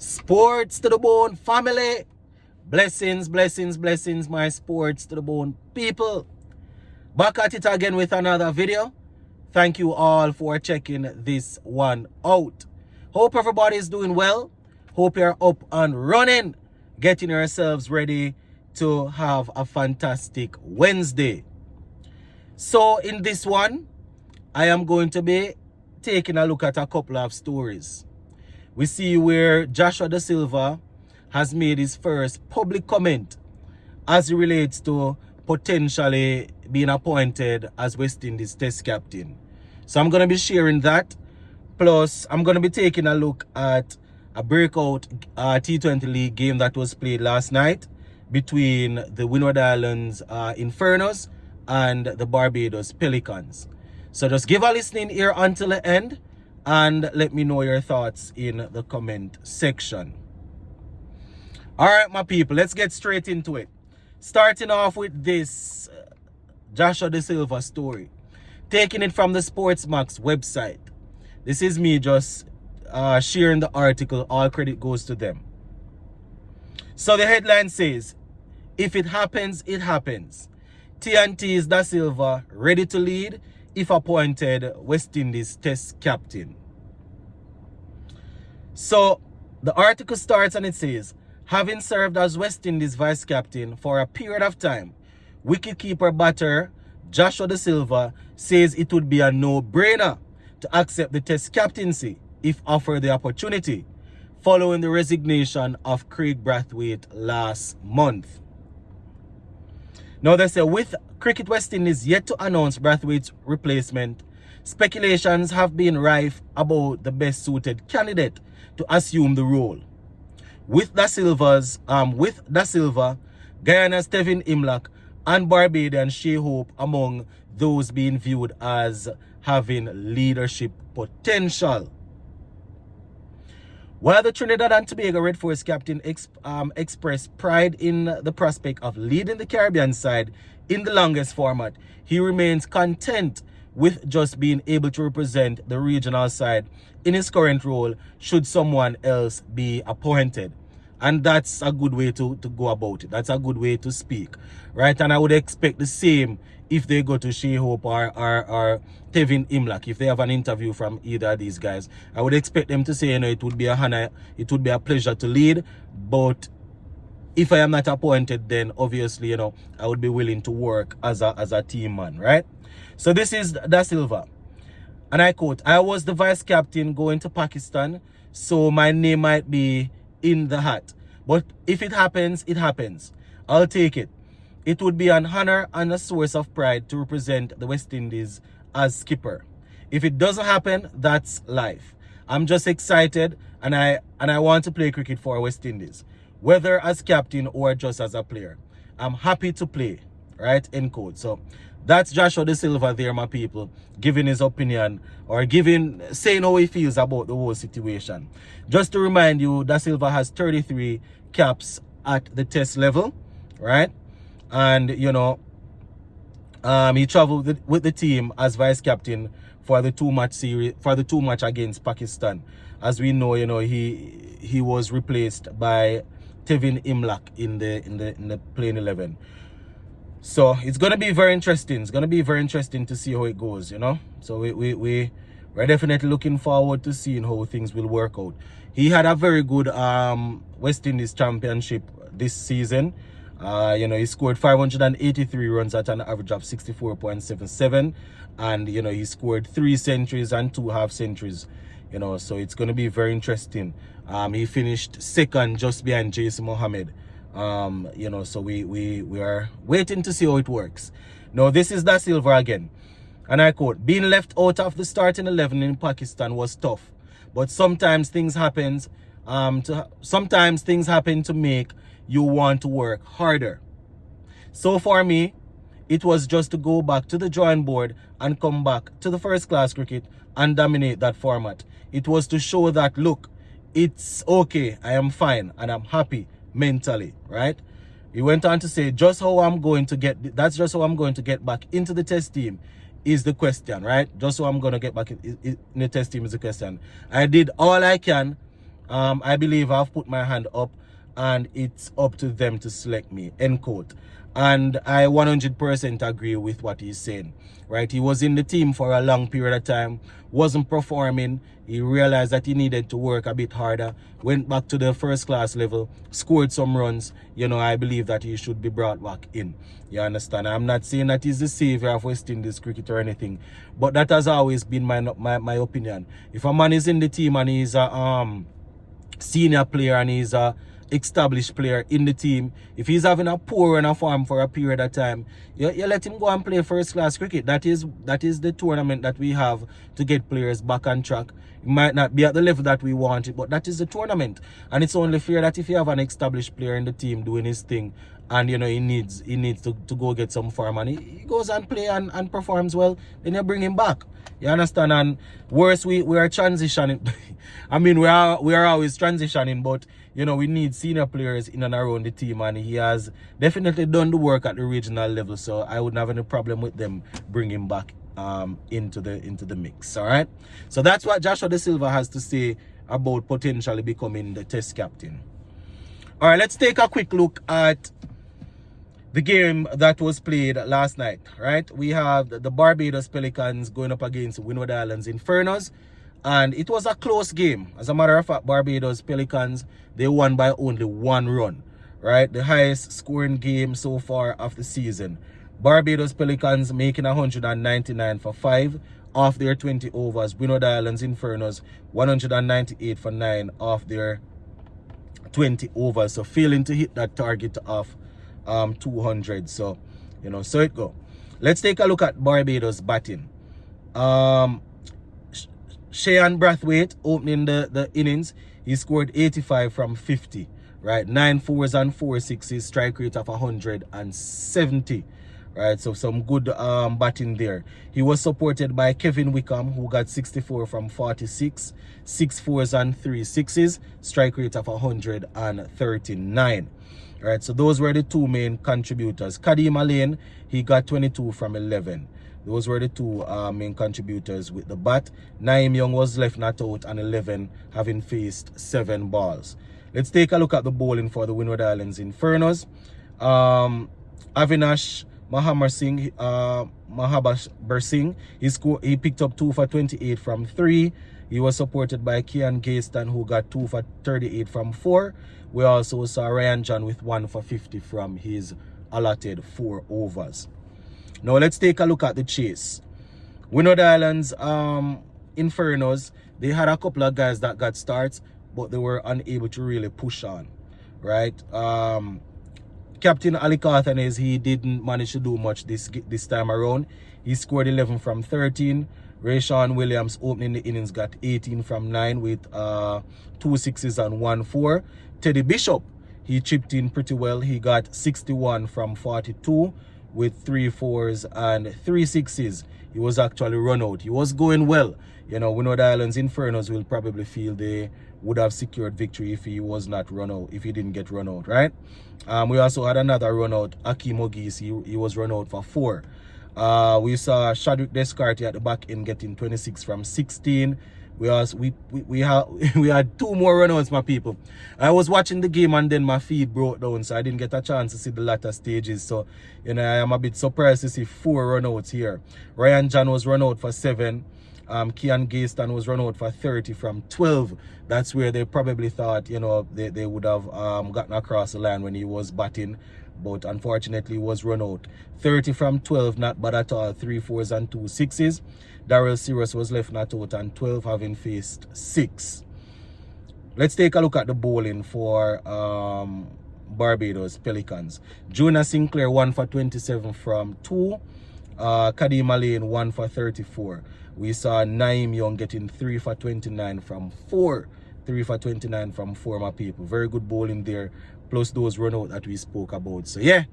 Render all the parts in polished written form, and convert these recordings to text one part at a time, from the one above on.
Sports to the bone family. Blessings, blessings, blessings, my sports to the bone people. Back at it again with another video. Thank you all for checking this one out. Hope everybody is doing well. Hope you're up and running. Getting yourselves ready to have a fantastic Wednesday. So in this one, I am going to be taking a look at a couple of stories. We see where Joshua Da Silva has made his first public comment as it relates to potentially being appointed as West Indies Test captain. So I'm going to be sharing that. Plus, I'm going to be taking a look at a breakout T20 League game that was played last night between the Windward Islands Infernos and the Barbados Pelicans. So just give a listening ear until the end and let me know your thoughts in the comment section. Alright, my people, let's get straight into it. Starting off with this Joshua Da Silva story. Taking it from the Sportsmax website. This is me just sharing the article. All credit goes to them. So the headline says, if it happens, it happens. TNT's Da Silva ready to lead if appointed West Indies Test captain. So the article starts and it says, having served as West Indies vice captain for a period of time, wicketkeeper batter Joshua Da Silva says it would be a no-brainer to accept the Test captaincy if offered the opportunity, following the resignation of Craig Brathwaite last month. Now they say, with Cricket West Indies yet to announce Brathwaite's replacement, speculations have been rife about the best suited candidate to assume the role. With Da Silva, Guyana's Tevin Imlach and Barbadian Shea Hope among those being viewed as having leadership potential. While the Trinidad and Tobago Red Force captain expressed pride in the prospect of leading the Caribbean side in the longest format, he remains content with just being able to represent the regional side in his current role should someone else be appointed. And that's a good way to go about it. That's a good way to speak, right? And I would expect the same if they go to Shea Hope or Tevin Imlach. If they have an interview from either of these guys, I would expect them to say, you know, it would be a honor, it would be a pleasure to lead. But if I am not appointed, then obviously, you know, I would be willing to work as a team man, right? So this is Da Silva. And I quote, I was the vice captain going to Pakistan, so my name might be in the hat. But if it happens, it happens. I'll take it. It would be an honor and a source of pride to represent the West Indies as skipper. If it doesn't happen, that's life. I'm just excited and I want to play cricket for West Indies, whether as captain or just as a player. I'm happy to play, right? End quote. So that's Joshua Da Silva there, my people, giving his opinion or saying how he feels about the whole situation. Just to remind you, Da Silva has 33 caps at the test level, right? And, you know, he traveled with the team as vice captain for the two-match series, for the two-match against Pakistan. As we know, you know, he was replaced by Tevin Imlach in the playing 11. So it's gonna be very interesting. It's gonna be very interesting to see how it goes, you know. So we're definitely looking forward to seeing how things will work out. He had a very good West Indies championship this season. You know, he scored 583 runs at an average of 64.77, and you know, he scored 3 centuries and 2 half centuries. You know, so it's going to be very interesting. He finished second just behind Jason Mohammed. You know, so we are waiting to see how it works. Now this is Da Silva again, and I quote, being left out of the starting 11 in Pakistan was tough, but sometimes things happen to make you want to work harder. So for me, it was just to go back to the drawing board and come back to the first class cricket and dominate that format. It was to show that, look, it's okay, I am fine and I'm happy mentally, right? He went on to say, that's just how I'm going to get back into the test team is the question, right? Just how I'm going to get back in the test team is the question. I did all I can I believe I've put my hand up and it's up to them to select me, end quote. And I 100% agree with what he's saying, right? He was in the team for a long period of time, wasn't performing. He realized that he needed to work a bit harder, went back to the first class level, scored some runs. You know, I believe that he should be brought back in. You understand? I'm not saying that he's the savior of West Indies cricket or anything, but that has always been my opinion. If a man is in the team and he's a senior player and he's a established player in the team, if he's having a poor run of form for a period of time, you let him go and play first class cricket. That is the tournament that we have to get players back on track. It might not be at the level that we want it, but that is the tournament. And it's only fair that if you have an established player in the team doing his thing, and you know he needs to go get some form, and he goes and play and performs well, then you bring him back. You understand? And worse, we are transitioning. I mean, we are always transitioning, but you know, we need senior players in and around the team, and he has definitely done the work at the regional level, so I wouldn't have any problem with them bringing him back into the mix. All right, so that's what Joshua De Silva has to say about potentially becoming the test captain. All right, let's take a quick look at the game that was played last night. Right, we have the Barbados Pelicans going up against Windward Islands Infernos, and it was a close game. As a matter of fact, Barbados Pelicans, they won by only 1 run. Right, the highest scoring game so far of the season. Barbados Pelicans making 199 for 5 off their 20 overs. Windward Islands Infernos 198 for 9 off their 20 overs. So failing to hit that target of 200. So, you know, so it go. Let's take a look at Barbados batting. Cheyenne Brathwaite opening the innings. He scored 85 from 50. Right, 9 fours and 4 sixes, strike rate of 170. Right, so some good batting there. He was supported by Kevin Wickham, who got 64 from 46, 6 fours and 3 sixes, strike rate of 139. Right, so those were the two main contributors. Kadeem Alain, he got 22 from 11. Those were the two main contributors with the bat. Naeem Young was left not out on 11, having faced 7 balls. Let's take a look at the bowling for the Windward Islands Infernos. Avinash Mahabar Singh, he picked up 2 for 28 from 3. He was supported by Kian Gayston, who got 2 for 38 from 4. We also saw Ryan John with 1 for 50 from his allotted 4 overs. Now let's take a look at the chase. Windward Islands Infernos, they had a couple of guys that got starts, but they were unable to really push on. Right? Captain Ali Carthanes, he didn't manage to do much this time around. He scored 11 from 13. Rayshawn Williams opening the innings got 18 from 9 with 2 sixes and 1 4. Teddy Bishop, he chipped in pretty well. He got 61 from 42 with 3 fours and 3 sixes. He was actually run out. He was going well. You know, Windward Islands Infernos will probably feel they would have secured victory if he was not run out, if he didn't get run out, right? We also had another run out, Akeem Ogis. He was run out for 4. We saw Shadrick Descartes at the back end getting 26 from 16. We had 2 more runouts, my people. I was watching the game and then my feed broke down, so I didn't get a chance to see the latter stages. So, you know, I am a bit surprised to see 4 runouts here. Ryan John was run out for 7. Kian Gayston was run out for 30 from 12. That's where they probably thought, you know, they would have gotten across the line when he was batting. But unfortunately, he was run out. 30 from 12, not bad at all. 3 fours and 2 sixes. Darrell Sirius was left not out and 12, having faced 6. Let's take a look at the bowling for Barbados Pelicans. Jonah Sinclair 1 for 27 from 2. Kadeem Alain 1 for 34. We saw Naeem Young getting 3 for 29 from 4. 3 for 29 from 4, my people. Very good bowling there, plus those run out that we spoke about. So yeah,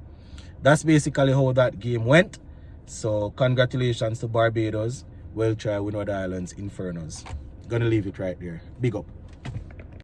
that's basically how that game went. So congratulations to Barbados. Well tried, Windward Islands Infernos. Gonna leave it right there. Big up.